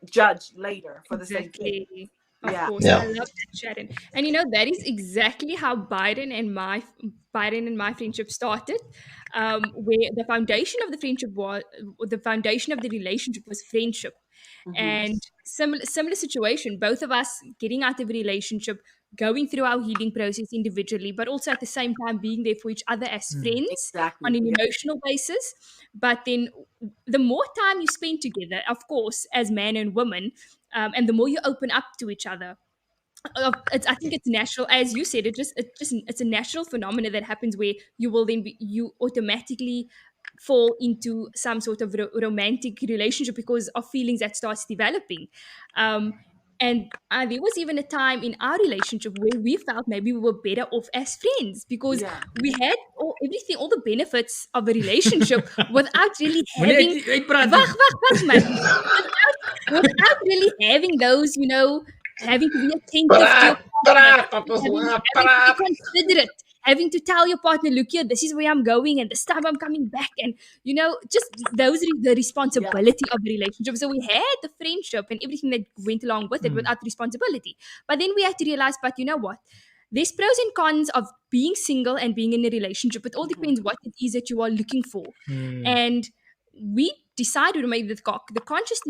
judged later for the same thing. Of course, I love that, Sharon. And that is exactly how Biden and my friendship started. Where the foundation of the relationship was friendship. And similar situation, both of us getting out of a relationship, going through our healing process individually, but also at the same time being there for each other as friends on an emotional basis. But then the more time you spend together, of course, as man and woman, and the more you open up to each other, I think it's natural, as you said. It's a natural phenomenon that happens where you will then you automatically fall into some sort of romantic relationship because of feelings that starts developing. And there was even a time in our relationship where we felt maybe we were better off as friends because we had all the benefits of a relationship without really having without really having those, having to be attentive to your partner, having to be considerate, having to tell your partner, look here, this is where I'm going and this time I'm coming back. And, just those are the responsibility of a relationship. So we had the friendship and everything that went along with it without responsibility. But then we had to realize, but you know what? There's pros and cons of being single and being in a relationship. It all depends what it is that you are looking for. And we decided to make the conscious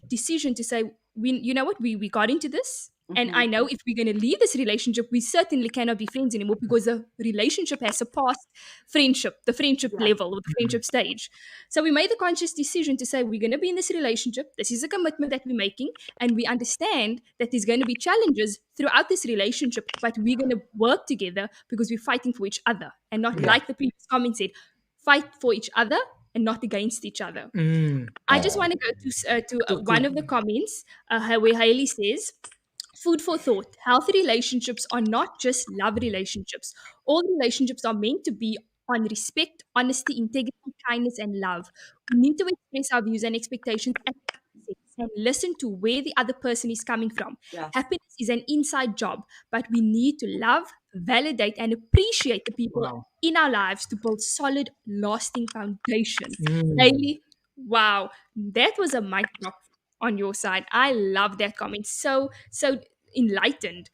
decision to say, we got into this. And I know if we're going to leave this relationship, we certainly cannot be friends anymore because the relationship has surpassed the friendship level or the friendship stage. So we made the conscious decision to say, we're going to be in this relationship. This is a commitment that we're making. And we understand that there's going to be challenges throughout this relationship, but we're going to work together because we're fighting for each other and not like the previous comment said, fight for each other and not against each other. I just want to go to one of the comments where Hailey says, food for thought. Healthy relationships are not just love relationships. All relationships are meant to be on respect, honesty, integrity, kindness, and love. We need to express our views and expectations and listen to where the other person is coming from. Yes. Happiness is an inside job, but we need to love, validate, and appreciate the people in our lives to build solid, lasting foundations. Hailey, wow, that was a mic drop on your side. I love that comment. So enlightened.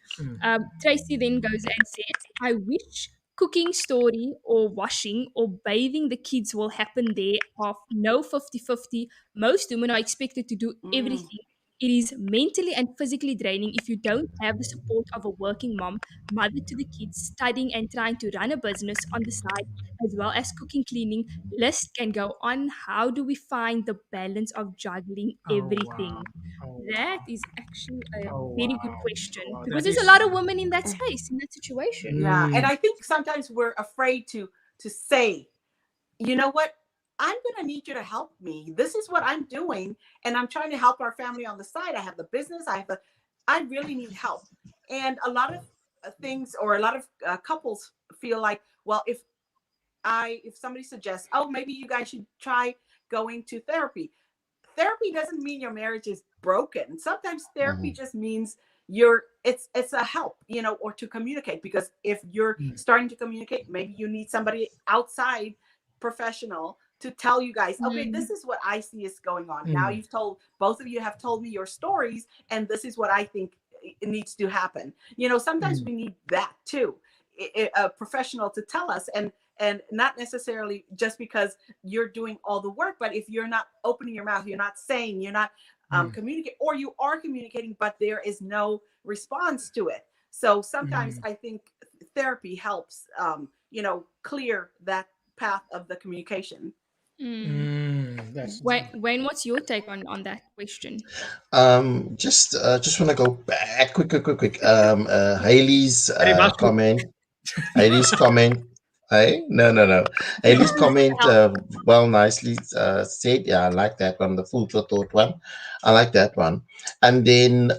Tracy then goes and says, I wish cooking story or washing or bathing the kids will happen there of no 50-50. Most women are expected to do everything. It is mentally and physically draining if you don't have the support of a working mom, mother to the kids, studying and trying to run a business on the side, as well as cooking, cleaning. List can go on. How do we find the balance of juggling everything? That is actually a very good question because there's a lot of women in that space, in that situation. Yeah, and I think sometimes we're afraid to say, you know what? I'm going to need you to help me. This is what I'm doing, and I'm trying to help our family on the side. I have the business. I really need help. And a lot of things, or a lot of couples feel like, well, if somebody suggests, oh, maybe you guys should try going to therapy. Therapy doesn't mean your marriage is broken. Sometimes therapy just means it's a help, or to communicate. Because if you're starting to communicate, maybe you need somebody outside professional to tell you guys, okay, this is what I see is going on. Now both of you have told me your stories, and this is what I think it needs to happen. Sometimes we need that too, a professional to tell us, and not necessarily just because you're doing all the work, but if you're not opening your mouth, you're not saying, you're not communicating, or you are communicating, but there is no response to it. So sometimes I think therapy helps, clear that path of the communication. Wayne, what's your take on that question? Just want to go back quick. Hailey's comment. Hailey's comment. Hey, no. Hailey's comment, nicely said. Yeah, I like that one. The food for thought one, I like that one. And then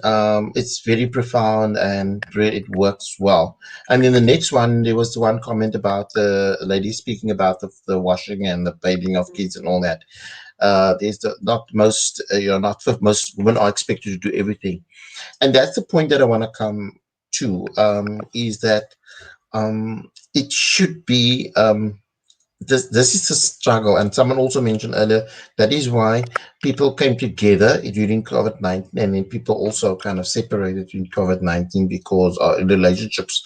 it's very profound and it works well. And then the next one, there was the one comment about the lady speaking about the washing and the bathing of kids and all that. Most women are expected to do everything, and that's the point that I want to come to. Is that it should be this is a struggle, and someone also mentioned earlier that is why people came together during COVID-19, and then people also kind of separated during COVID-19 because relationships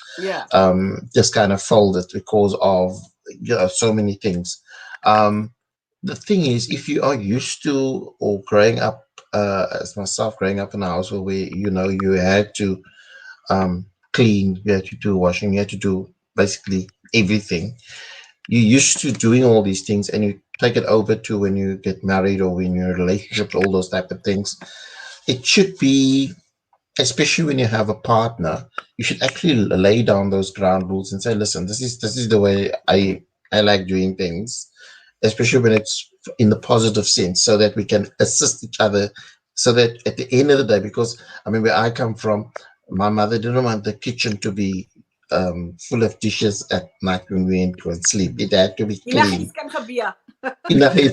just kind of folded because of so many things. The thing is, if you are used to or growing up as myself, growing up in a household where you had to clean, you had to do washing, you had to do basically everything. You're used to doing all these things, and you take it over to when you get married or when you're in a relationship, all those type of things. It should be, especially when you have a partner, you should actually lay down those ground rules and say, listen, this is the way I like doing things, especially when it's in the positive sense, so that we can assist each other, so that at the end of the day, because where I come from, my mother didn't want the kitchen to be full of dishes at night when we went to sleep. It had to be clean. Inagiis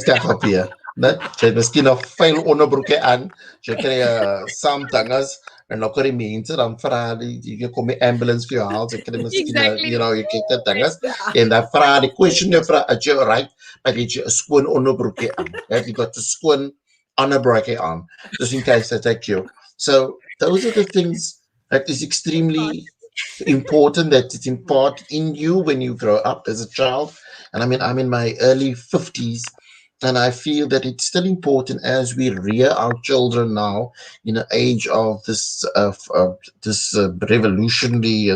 kan gebeur. Net jy het miskien nog vuil onderbroeke aan. Jy kry saamtangers En dan kan die mense dan vra jy kom die ambulance vir jou haal, jy kan miskien Exactly. jy kyk dit dinges en dan vra die question jy vra, "Is you right? Maar het jy 'n skoon onderbroekie aan? Have you got 'n skoon onderbroekie aan?" Just in case they take you. So those are the things that is extremely important, that it's important in you when you grow up as a child. And I mean, I'm in my early 50s, and I feel that it's still important as we rear our children now in an age of this revolutionary,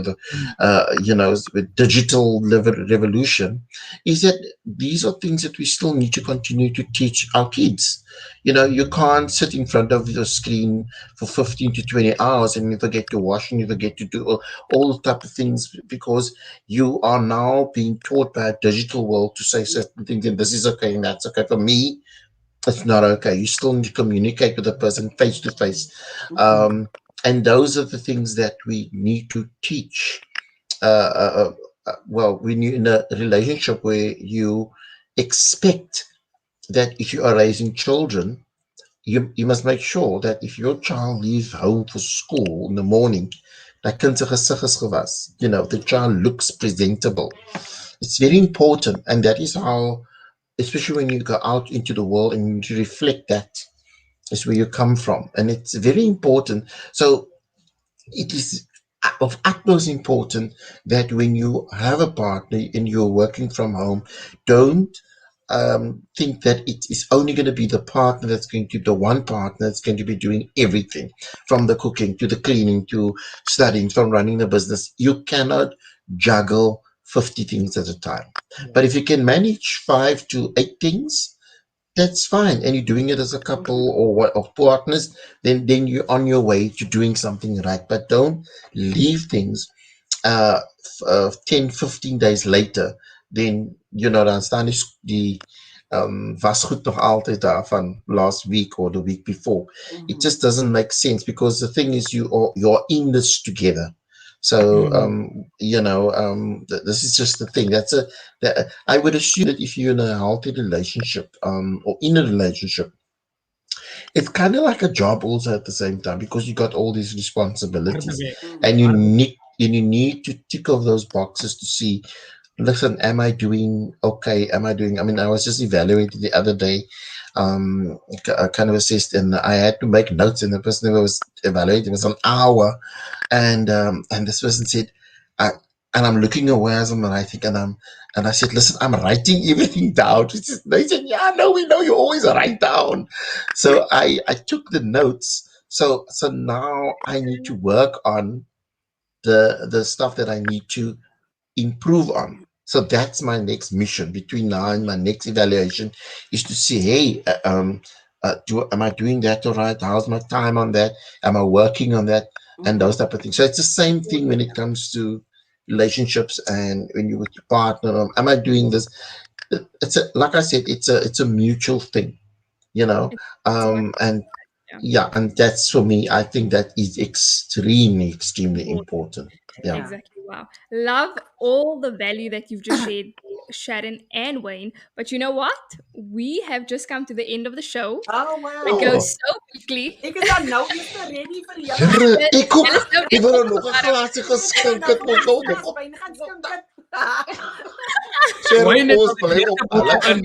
with digital revolution, is that these are things that we still need to continue to teach our kids. You can't sit in front of the screen for 15 to 20 hours and you forget to wash and you forget to do all type of things, because you are now being taught by a digital world to say certain things, and this is okay and that's okay. For me, it's not okay. You still need to communicate with the person face to face. And those are the things that we need to teach. When you're in a relationship where you expect that if you are raising children, you must make sure that if your child leaves home for school in the morning, dat kind se gesig is gewas. The child looks presentable. It's very important, and that is how, especially when you go out into the world and you reflect that, is where you come from, and it's very important. So it is of utmost important that when you have a partner and you're working from home, don't think that it is only going to be the partner that's going to the one partner that's going to be doing everything, from the cooking to the cleaning to studying, from running the business. You cannot juggle 50 things at a time. But if you can manage 5 to 8 things, that's fine, and you're doing it as a couple or partners, then you're on your way to doing something right. But don't leave things 10, 15 days later, then dan staan die wasgoed nog altyd daar van last week or the week before. It just doesn't make sense, because the thing is you're in this together. So this is just the thing. That I would assume that if you're in a healthy relationship, or in a relationship, it's kind of like a job also at the same time, because you got all these responsibilities, and you need to tick off those boxes to see, listen, am I doing okay? I was just evaluated the other day, kind of assessed, and I had to make notes, and the person who was evaluating was an hour, and this person said, and I'm looking away as I'm writing, and I said, listen, I'm writing everything down. They said, yeah, no, we know you always write down. So I took the notes. So now I need to work on the stuff that I need to improve on. So that's my next mission between now and my next evaluation, is to see, hey, am I doing that all right? How's my time on that? Am I working on that? And those type of things. So it's the same thing when it comes to relationships, and when you're with your partner. Am I doing this? Like I said, it's a mutual thing, and and that's, for me, I think that is extremely important. Yeah. Exactly. Wow. Love all the value that you've just shared, Sharon and Wayne. But you know what? We have just come to the end of the show. Oh, wow. It goes so quickly. Ek is dan nou eers ready vir julle. Here, ek ook. Hulle is nou Ek wil nog 'n glasie geskink het, mos nou nog op. Wyn gaan skink het. Wayne het Ons bly nog op meer alle te kan.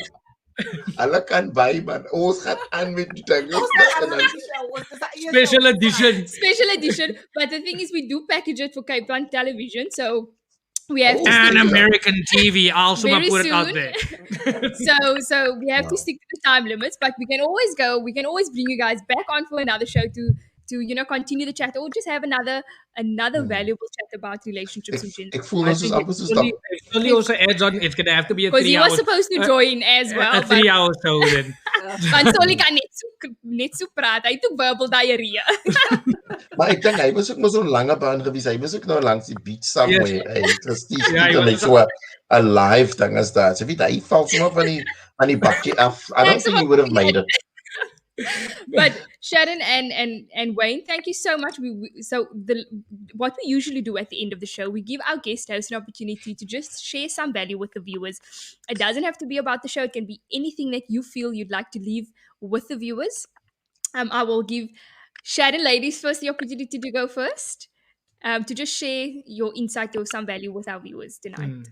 Hulle kan by, man. Ons gaan aan met die ding. special edition. Special edition. But the thing is, we do package it for Cape Town television. So we have to And stick to American TV. I'll also Very put it out soon. there. so we have to stick to the time limits, but we can always bring you guys back on for another show to continue the chat, or just have another valuable chat about relationships in general. Ek voel nou soos amper soos Only, only also adds on, it's going to have to be a Because 3 he hour was supposed to join as well. a 3 hour show then. Want Solly kan net so praat. Hy het ook verbal diarrhea. Maar ek dink hy was ook nog so 'n lange baan gewees. Hy was ook nou langs die beach somewhere. Hy was nie Ja, hy was- so 'n live ding as dat. So weet hy val sommer van die bakkie af. I don't think he would have made it. But Sharon and Wayne, thank you so much. What we usually do at the end of the show, we give our guest host an opportunity to just share some value with the viewers. It doesn't have to be about the show. It can be anything that you feel you'd like to leave with the viewers. I will give Sharon, ladies first, the opportunity to go first, to just share your insight or some value with our viewers tonight.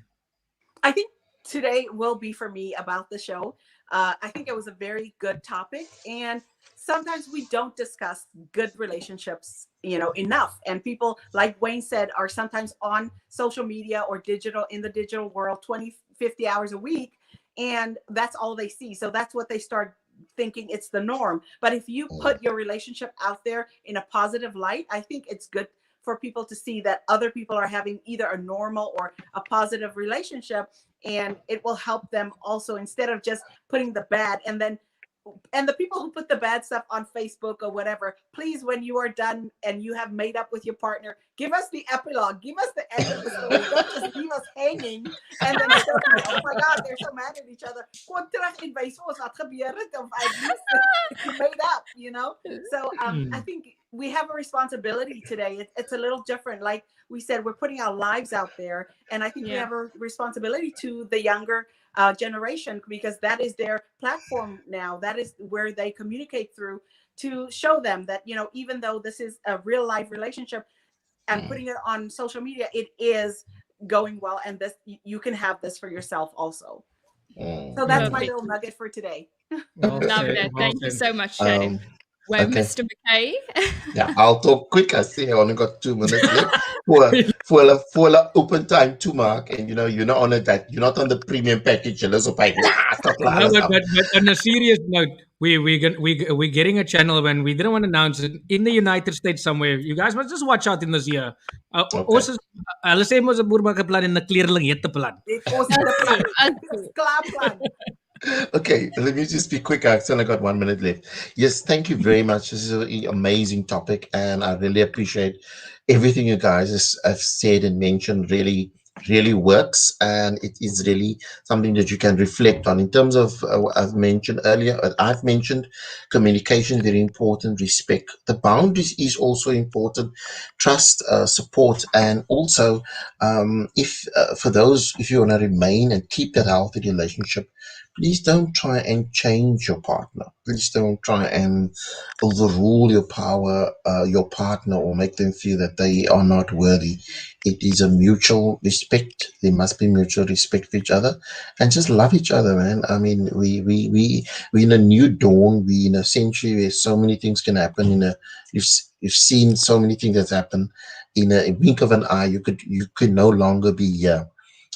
I think today will be for me about the show. I think it was a very good topic, and sometimes we don't discuss good relationships, enough. And people, like Wayne said, are sometimes on social media or digital in the digital world 20, 50 hours a week, and that's all they see. So that's what they start thinking it's the norm. But if you put your relationship out there in a positive light, I think it's good for people to see that other people are having either a normal or a positive relationship, and it will help them also, instead of just putting the bad. And the people who put the bad stuff on Facebook or whatever, please, when you are done and you have made up with your partner, give us the epilogue, give us the end of the story. Don't just leave us hanging and then say, oh my God, they're so mad at each other. Kom terug en wys vir ons wat gebeur het, of at least you made up. So I think we have a responsibility today. It's a little different. Like we said, we're putting our lives out there, and I think we have a responsibility to the younger generation, because that is their platform now. That is where they communicate through, to show them that, even though this is a real life relationship and putting it on social media, it is going well, and this, you can have this for yourself also. So that's my little nugget for today. Love that. Thank you so much, Sharon. Well, okay. Mr. McKay. Yeah, I'll talk quick. I see I only got 2 minutes left for a open time to mark. And you're not on that. You're not on the premium package. You're also like, but on a serious note, we're getting a channel, when we didn't want to announce it, in the United States somewhere. You guys must just watch out in this year. Also, let's say was a boerbake plan in the clearling yet the plan. Okay, let me just be quick. I've only got 1 minute left. Yes, thank you very much. This is an amazing topic, and I really appreciate everything you guys have said and mentioned. Really works, and it is really something that you can reflect on. In terms of I've mentioned communication, very important. Respect the boundaries is also important. Trust, support, and also if you want to remain and keep that healthy relationship, please don't try and change your partner. Please don't try and overrule your partner, or make them feel that they are not worthy. It is a mutual respect. There must be mutual respect for each other, and just love each other, man. I mean, we in a new dawn. We in a century where so many things can happen. You've seen so many things that happen in a wink of an eye. You could no longer be here.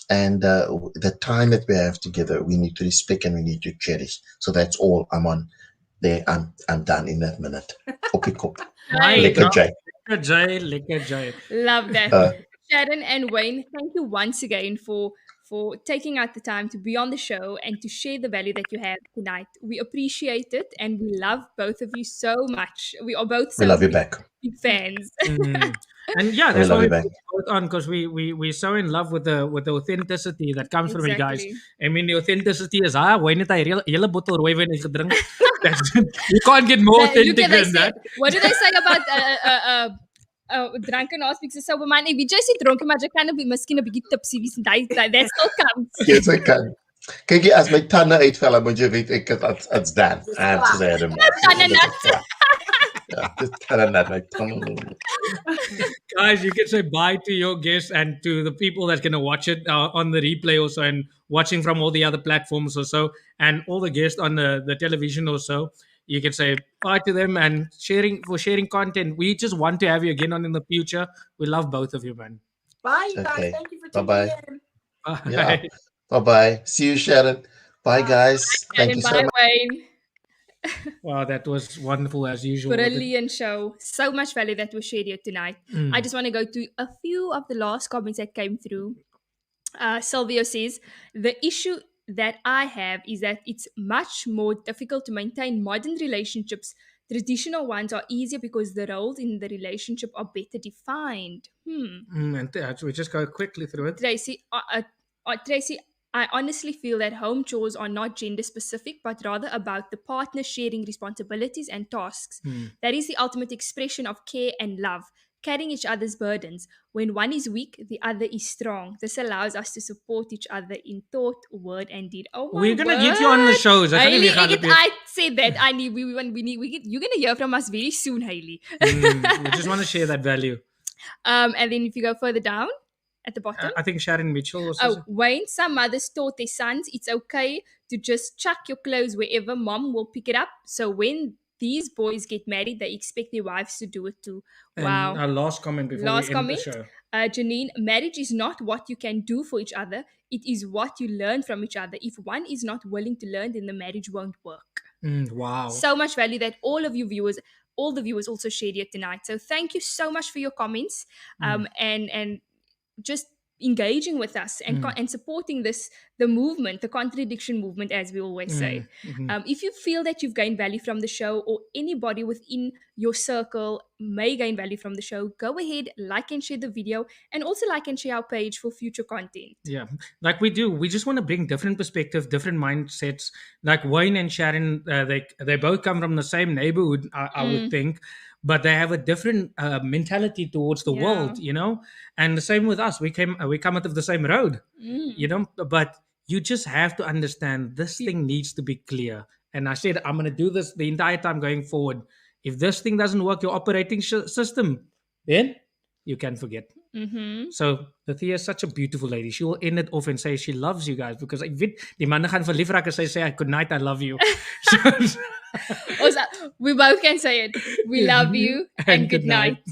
And the time that we have together, we need to respect and we need to cherish. So that's all. I'm on there. I'm done in that minute. Okay, cool. Lekker Jay. Love that. Sharon and Wayne, thank you once again for taking out the time to be on the show and to share the value that you have tonight. We appreciate it, and we love both of you so much. We are both so love you back. big fans. And yeah, that's why we put both on, because we're so in love with the authenticity that comes from you guys. I mean, the authenticity is Wayne het hy hele bottle rooiwyn gedrink. You can't get more authentic than that. What do they say about drunken ass speaks sober man? Ek weet jy is dronken, maar jy kan miskien 'n bietjie tipsy wees, en that still counts. Yes, I can. Kyk jy, as my tande uitval, moet jy weet ek it's done. Guys, you can say bye to your guests and to the people that's going to watch it on the replay also, and watching from all the other platforms or so, and all the guests on the television or so. You can say bye to them, and sharing content. We just want to have you again on in the future. We love both of you, man. Bye, guys. Okay. Thank you for tuning in. Bye. Yeah. Bye-bye. See you, Sharon. Bye, guys. Thank you so much. Wayne. Wow, that was wonderful as usual. Brilliant show. So much value that was shared here tonight. I just want to go to a few of the last comments that came through. Silvio says, the issue that I have is that it's much more difficult to maintain modern relationships. Traditional ones are easier because the roles in the relationship are better defined. And we just go quickly through it. Tracy, I honestly feel that home chores are not gender specific, but rather about the partner sharing responsibilities and tasks. That is the ultimate expression of care and love. carrying each other's burdens. When one is weak, the other is strong. This allows us to support each other in thought, word, and deed. Oh my We're gonna get you on the word. shows. Hailey, I said that. I need. You're gonna hear from us very soon, Hailey. We just want to share that value. And then if you go further down at the bottom. I think Sharon Mitchell was. Oh, Wayne, some mothers taught their sons it's okay to just chuck your clothes wherever, mom will pick it up. So when these boys get married, they expect their wives to do it too. Wow. And our last comment before we end the show. Janine, marriage is not what you can do for each other. It is what you learn from each other. If one is not willing to learn, then the marriage won't work. Wow. So much value that all the viewers also shared here tonight. So thank you so much for your comments and just engaging with us and supporting the movement, the contradiction movement, as we always say. If you feel that you've gained value from the show, or anybody within your circle may gain value from the show, go ahead, like and share the video, and also like and share our page for future content. Yeah, like we do. We just want to bring different perspectives, different mindsets. Like Wayne and Sharon, they both come from the same neighborhood, I would think, but they have a different mentality towards the world, you know. And the same with us. We come out of the same road, you know. But you just have to understand this thing needs to be clear. And I said I'm going to do this the entire time going forward. If this thing doesn't work, your operating system, then you can forget. So Thea is such a beautiful lady. She will end it off and say she loves you guys, because ek weet die manne gaan verlief raak as sy sê good night, I love you. Also, we both can say it. We love you and good night.